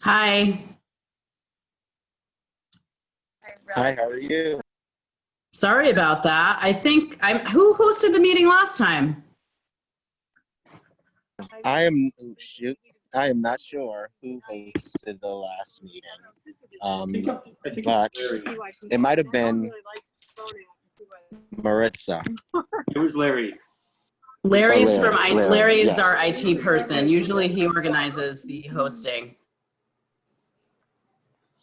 Hi. Hi, how are you? Sorry about that. Who hosted the meeting last time? I am shoot. I am not sure who hosted the last meeting, but it might have been Maritza. It was Larry. Larry's Larry's yes. our IT person. Usually he organizes the hosting.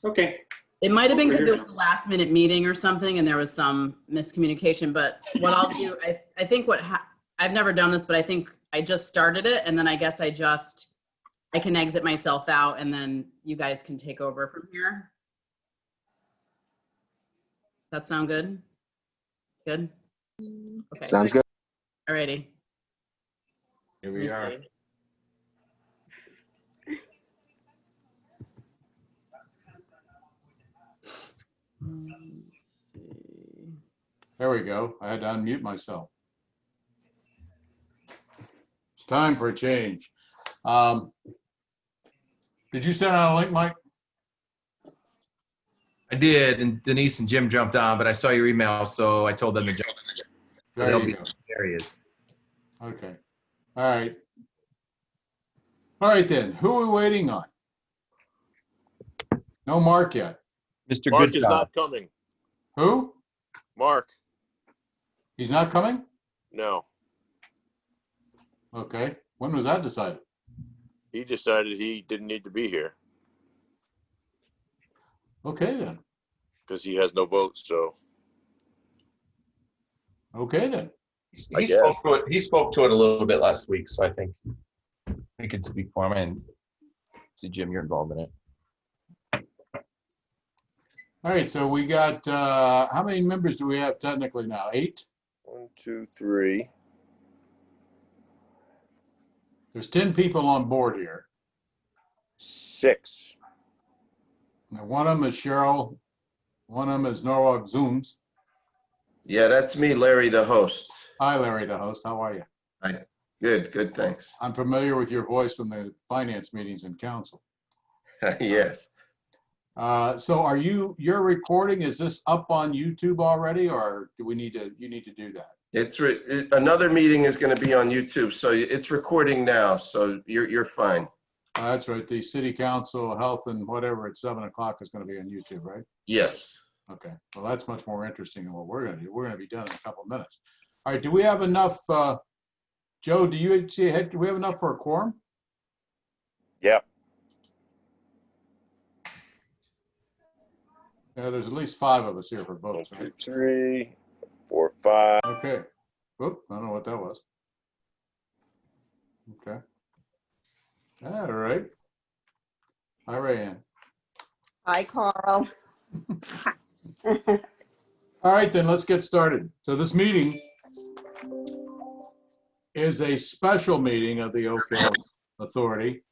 Okay. It might have been because it was a last minute meeting or something and there was some miscommunication, but what I'll do, I think I've never done this, but I think I just started it and then I guess I can exit myself out and then you guys can take over from here. That sound good? Good? Okay. Sounds good. Alrighty. Here we are. Let's see. There we go. I had to unmute myself. It's time for a change. Did you send out a link, Mike? I did, and Denise and Jim jumped on, but I saw your email, so I told them to jump. So There you go. There he is. Okay. All right. All right then. Who are we waiting on? No Mark yet. Mr. Mark Good is Job. not coming. Who? Mark, He's not coming? no. Okay. When was that decided? He decided he didn't need to be here Okay then. because he has no votes. So Okay then. I He guess. spoke to it. He spoke to it a little bit last week, so I think we could speak for him. And see, Jim, you're involved in it. All right. So we got, how many members do we have technically now? 8? 1, 2, 3. There's 10 people on board here. 6. Now, one of them is Cheryl. One of them is Norwalk Zooms. Yeah, that's me, Larry, the host. Hi, Larry, the host. How are you? Hi. Good, thanks. I'm familiar with your voice from the finance meetings in council. Yes. So you're recording, is this up on YouTube already, or do you need to do that? Another meeting is going to be on YouTube, so it's recording now, so you're fine. That's right. The city council, health and whatever at 7 o'clock is going to be on YouTube, right? Yes. Okay. Well, that's much more interesting than what we're going to do. We're going to be done in a couple of minutes. All right. Do we have enough, Joe, do we have enough for a quorum? Yeah. Yeah, there's at least 5 of us here for 1, votes. 2, Right? 3, 4, 5. Okay. Oop, I don't know what that was. Okay. All right. Hi, Rayanne. Hi, Carl. All right, then let's get started. So this meeting is a special meeting of the Oak Hill Authority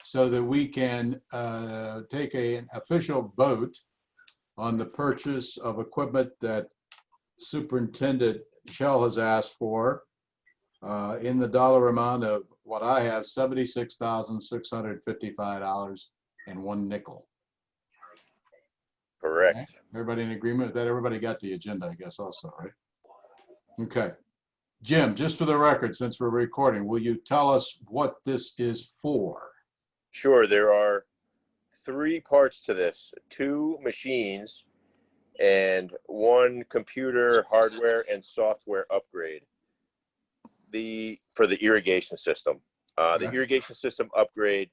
so that we can take an official vote on the purchase of equipment that Superintendent Shell has asked for in the dollar amount of what I have, $76,655.01. Correct. Okay. Everybody in agreement with that? Everybody got the agenda, I guess, also, right? Okay. Jim, just for the record, since we're recording, will you tell us what this is for? Sure. There are 3 parts to this: 2 machines and 1 computer hardware and software upgrade. For the irrigation system. The irrigation system upgrade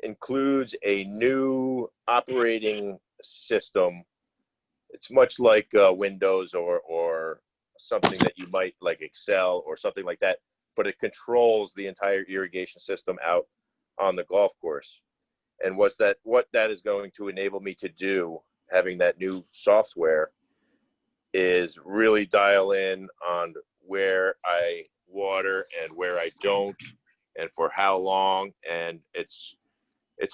includes a new operating system. It's much like Windows or something that you might like Excel or something like that, but it controls the entire irrigation system out on the golf course. And what that is going to enable me to do, having that new software, is really dial in on where I water and where I don't, and for how long. And it's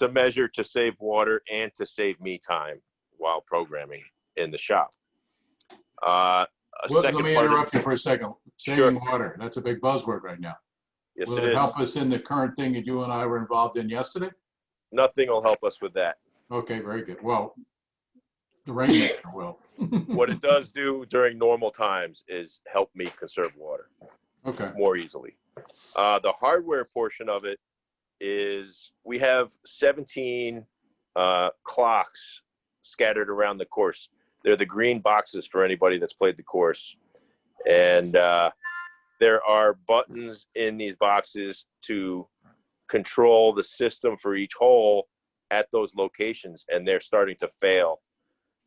a measure to save water and to save me time while programming in the shop. Let me interrupt you for a second. Saving water, that's a big buzzword right now. Yes, Will it it is. help us in the current thing that you and I were involved in yesterday? nothing will help us with that. Okay, very good. Well, the rainmaker will. What it does do during normal times is help me conserve water Okay, more easily. The hardware portion of it is we have 17 clocks scattered around the course. They're the green boxes for anybody that's played the course. And there are buttons in these boxes to control the system for each hole at those locations, and they're starting to fail.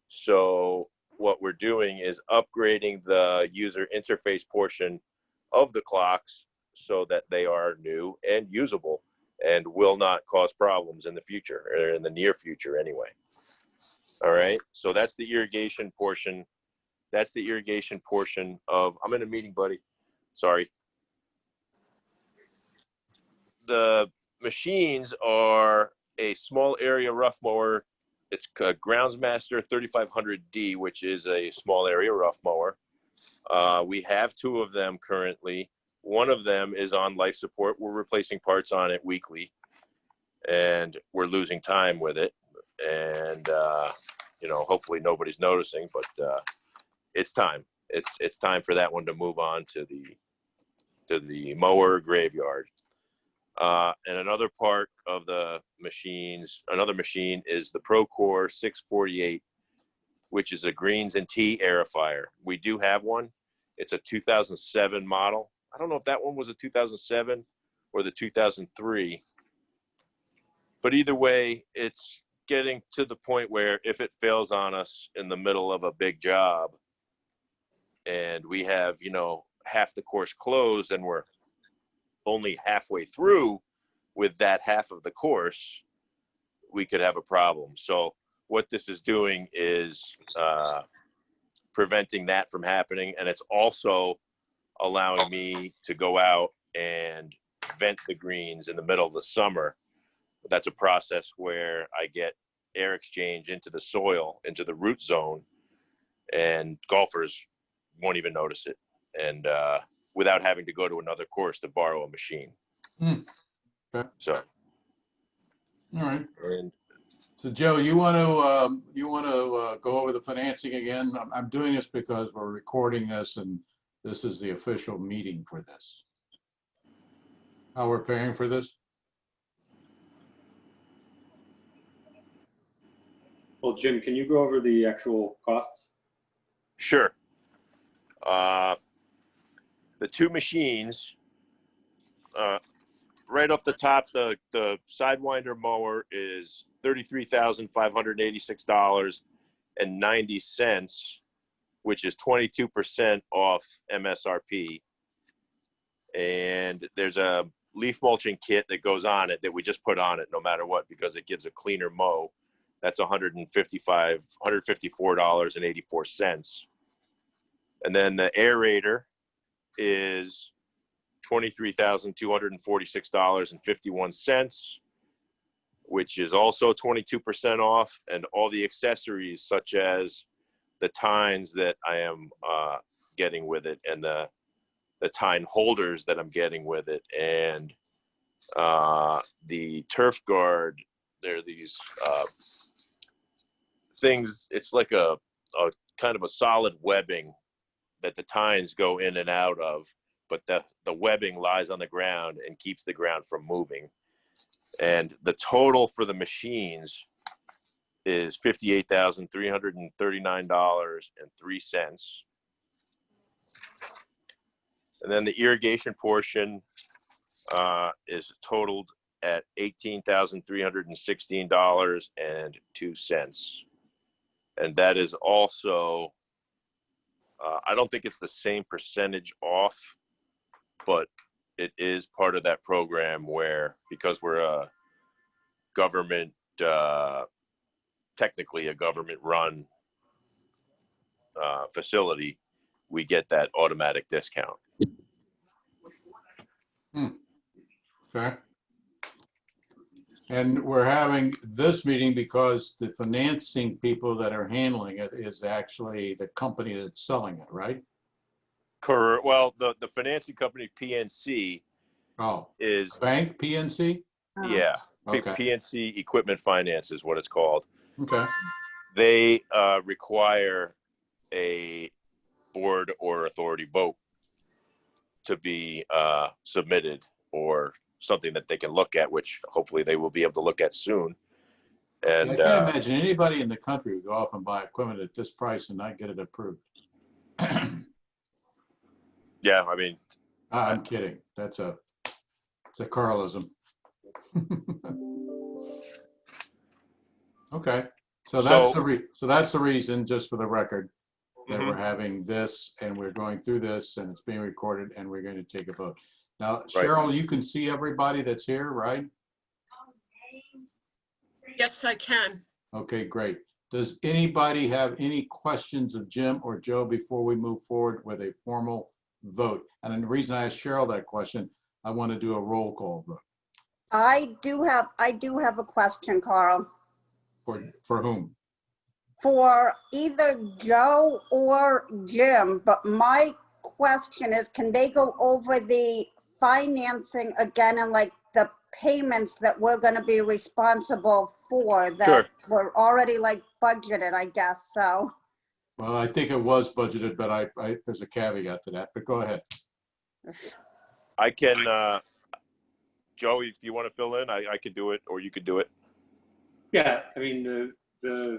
So what we're doing is upgrading the user interface portion of the clocks so that they are new and usable and will not cause problems in the future, or in the near future anyway. All right, so that's the irrigation portion. That's the irrigation portion of, I'm in a meeting, buddy. Sorry. The machines are a small area rough mower. It's a Groundsmaster 3500D, which is a small area rough mower. We have two of them currently. One of them is on life support. We're replacing parts on it weekly, and we're losing time with it. And, you know, hopefully nobody's noticing, but it's time. It's time for that one to move on to the mower graveyard. And another part of the machines, another machine is the Procore 648, which is a greens and tea aerifier. We do have one. It's a 2007 model. I don't know if that one was a 2007 or the 2003. But either way, it's getting to the point where if it fails on us in the middle of a big job and we have, you know, half the course closed and we're only halfway through with that half of the course, we could have a problem. So what this is doing is preventing that from happening. And it's also allowing me to go out and vent the greens in the middle of the summer. That's a process where I get air exchange into the soil, into the root zone, and golfers won't even notice it. And without having to go to another course to borrow a machine. Okay. So, all right. and So Joe, you want to go over the financing again? I'm doing this because we're recording this and this is the official meeting for this. How we're paying for this? Well, Jim, can you go over the actual costs? sure. The two machines, right up the top, the Sidewinder mower is $33,586.90, which is 22% off MSRP. And there's a leaf mulching kit that goes on it that we just put on it no matter what, because it gives a cleaner mow. That's $154.84. And then the aerator is $23,246.51, which is also 22% off, and all the accessories such as the tines that I am getting with it, and the tine holders that I'm getting with it, and the turf guard. There are these things. It's like a kind of a solid webbing that the tines go in and out of, but the webbing lies on the ground and keeps the ground from moving. And the total for the machines is $58,339.03. And then the irrigation portion is totaled at $18,316.02. And that is also, I don't think it's the same percentage off, but it is part of that program where, because we're a government, technically a government run facility, we get that automatic discount. Okay. And we're having this meeting because the financing people that are handling it is actually the company that's selling it, right? Correct. Well, the financing company PNC Oh, is, bank PNC? yeah, Okay, PNC Equipment Finance is what it's called. okay, They require a board or authority vote to be submitted, or something that they can look at, which hopefully they will be able to look at soon. I And can't imagine anybody in the country would go off and buy equipment at this price and not get it approved. yeah, I mean, I'm kidding. It's a Carlism. Okay, so that's the reason, just for the record, that we're having this and we're going through this and it's being recorded and we're going to take a vote. Now, Cheryl, you can see everybody that's here, right? Yes, I can. Okay, great. Does anybody have any questions of Jim or Joe before we move forward with a formal vote? And the reason I asked Cheryl that question, I want to do a roll call vote. I do have a question, Carl, For whom? for either Joe or Jim, but my question is, can they go over the financing again and like the payments that we're gonna be responsible for that were already like budgeted, I guess, so. Well, I think it was budgeted, but there's a caveat to that, but go ahead. I can, Joe, if you want to fill in, I could do it, or you could do it. Yeah, I mean, the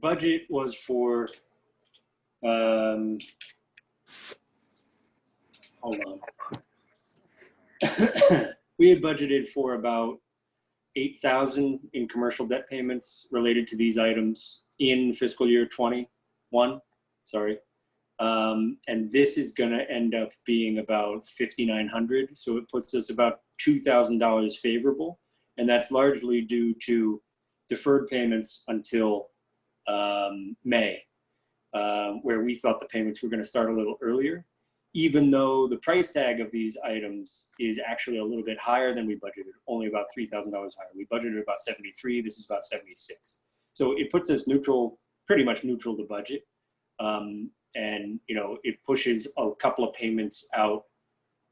budget was for, hold on. We had budgeted for about 8,000 in commercial debt payments related to these items in fiscal year 21, sorry. And this is gonna end up being about 5,900. So it puts us about $2,000 favorable. And that's largely due to deferred payments until May, where we thought the payments were gonna start a little earlier, even though the price tag of these items is actually a little bit higher than we budgeted, only about $3,000 higher. We budgeted about 73, this is about 76. So it puts us neutral, pretty much neutral to budget. And you know, it pushes a couple of payments out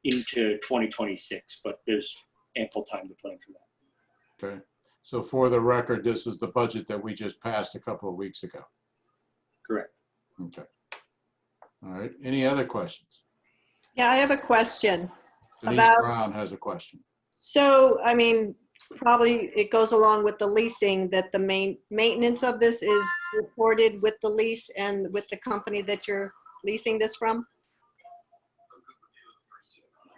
into 2026, but there's ample time to plan for that. Okay, so for the record, this is the budget that we just passed a couple of weeks ago. Correct. Okay. All right, any other questions? Yeah, I have a question Denise about, Brown has a question. so, I mean, probably it goes along with the leasing, that the main maintenance of this is reported with the lease and with the company that you're leasing this from?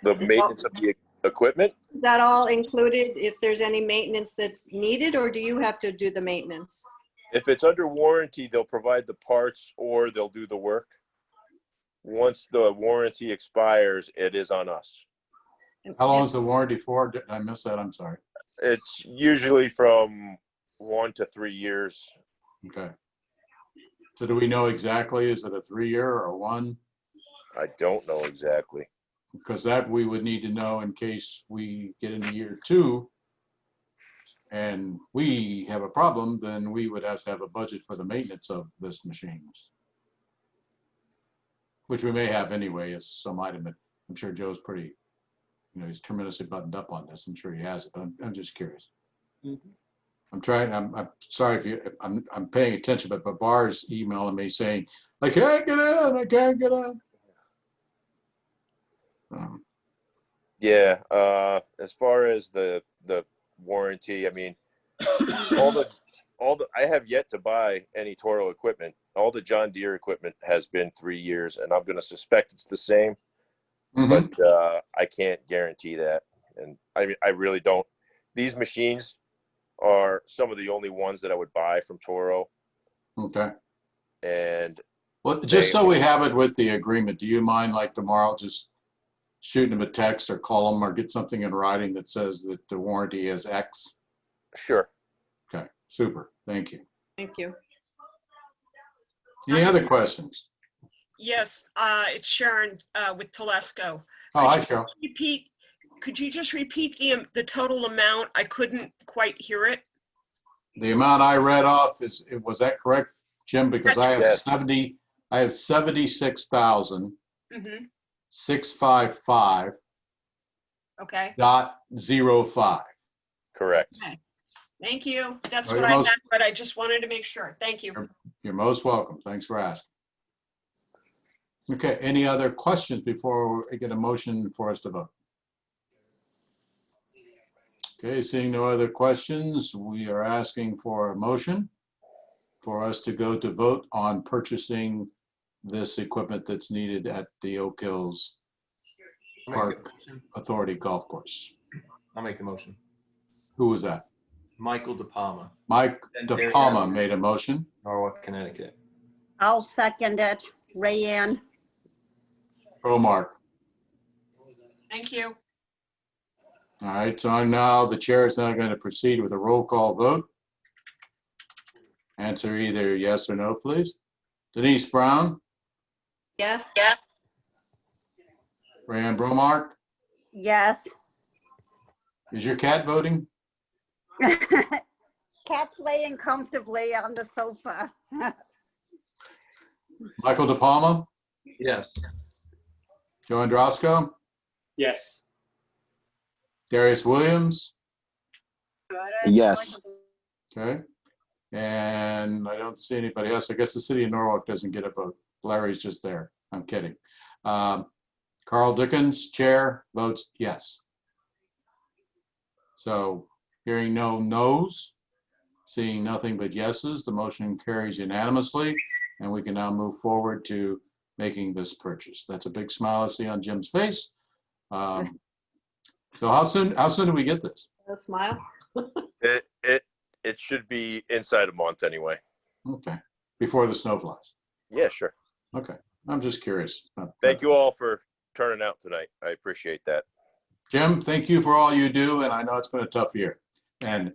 The maintenance of the equipment? Is that all included if there's any maintenance that's needed, or do you have to do the maintenance? If it's under warranty, they'll provide the parts or they'll do the work. Once the warranty expires, it is on us. How long is the warranty for? Did I miss that? I'm sorry. It's usually from 1 to 3 years. Okay. So do we know exactly, is it a 3-year or a 1? I don't know exactly. Because that we would need to know in case we get into year 2 and we have a problem, then we would have to have a budget for the maintenance of this machine, which we may have anyway as some item that I'm sure Joe's pretty, you know, he's tremendously buttoned up on this. I'm sure he has it, but I'm just curious. I'm trying, I'm sorry if you, I'm paying attention, but Babar's emailing me saying, I can't get in, I can't get in. Yeah, as far as the warranty, I mean, I have yet to buy any Toro equipment. All the John Deere equipment has been 3 years, and I'm going to suspect it's the same, but I can't guarantee that. And I mean, I really don't. These machines are some of the only ones that I would buy from Toro. Okay. And well, just so we have it with the agreement, do you mind, like, tomorrow just shooting them a text or call them or get something in writing that says that the warranty is X? Sure. Okay, super. Thank you. Thank you. Any other questions? Yes, it's Sharon with Telesco. Oh, hi, Cheryl. Could you just repeat the total amount? I couldn't quite hear it. The amount I read off was that correct, Jim? Because I have Yes. 76,655.05. Okay. Correct. Okay. Thank you. That's Well, what you're I most- meant, but I just wanted to make sure. Thank you. You're most welcome. Thanks for asking. Okay, any other questions before I get a motion for us to vote? Okay, seeing no other questions, we are asking for a motion for us to go to vote on purchasing this equipment that's needed at the Oak Hills Park Authority Golf Course. I'll make the motion. Who was that? Michael De Palma, Mike De Palma made a motion. Norwalk, Connecticut. I'll second it. Rayanne. Mark. Thank you. All right, so the chair is now going to proceed with a roll call vote. Answer either yes or no, please. Denise Brown, Yes? Rayanne Bromark, Yes. is your cat voting? Cat's laying comfortably on the sofa. Michael De Palma, Yes. Joe Androsco, Yes. Darius Williams, Yes. okay? And I don't see anybody else. I guess the city of Norwalk doesn't get a vote. Larry's just there. I'm kidding. Carl Dickens, chair, votes yes. So hearing no no's, seeing nothing but yeses, the motion carries unanimously, and we can now move forward to making this purchase. That's a big smile I see on Jim's face. So how soon do we get this? A smile? It should be inside a month anyway. Okay, before the snow flies. Yeah, sure. Okay, I'm just curious. Thank you all for turning out tonight. I appreciate that. Jim, thank you for all you do, and I know it's been a tough year. And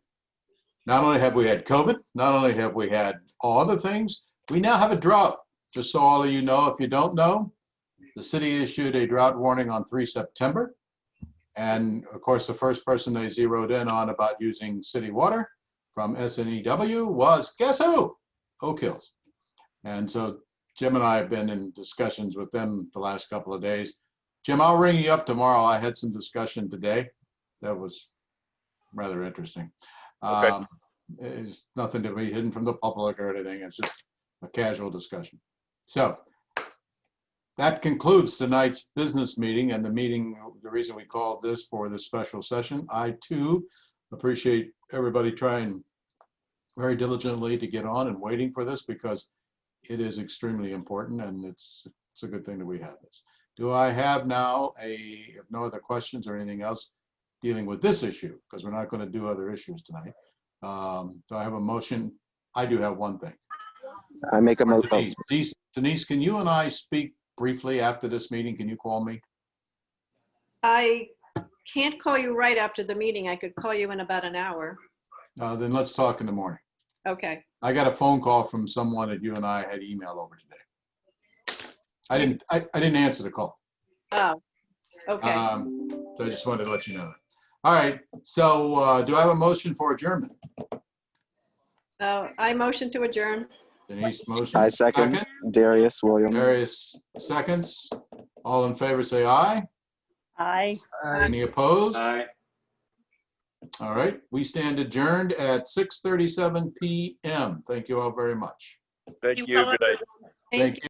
not only have we had COVID, not only have we had all other things, we now have a drought. Just so all of you know, if you don't know, the city issued a drought warning on 3 September. And of course, the first person they zeroed in on about using city water from SNEW was, guess who? Oak Hills. And so Jim and I have been in discussions with them the last couple of days. Jim, I'll ring you up tomorrow. I had some discussion today. That was rather interesting. Okay. It's nothing to be hidden from the public or anything. It's just a casual discussion. So that concludes tonight's business meeting and the reason we called this for this special session. I too appreciate everybody trying very diligently to get on and waiting for this because it is extremely important and it's a good thing that we have this. Do I have now if no other questions or anything else dealing with this issue, because we're not going to do other issues tonight. Do I have a motion? I do have one thing. I make a motion. Denise, can you and I speak briefly after this meeting? Can you call me? I can't call you right after the meeting. I could call you in about an hour. Then let's talk in the morning. Okay. I got a phone call from someone that you and I had emailed over today. I didn't answer the call. Oh, okay. So I just wanted to let you know that. All right. So do I have a motion for adjournment? I motion to adjourn. Denise motion. I second. Darius Williams. Darius seconds. All in favor say aye. Aye. Any opposed? Aye. All right. We stand adjourned at 6:37 p.m. Thank you all very much. Thank you. Good night. Thank you.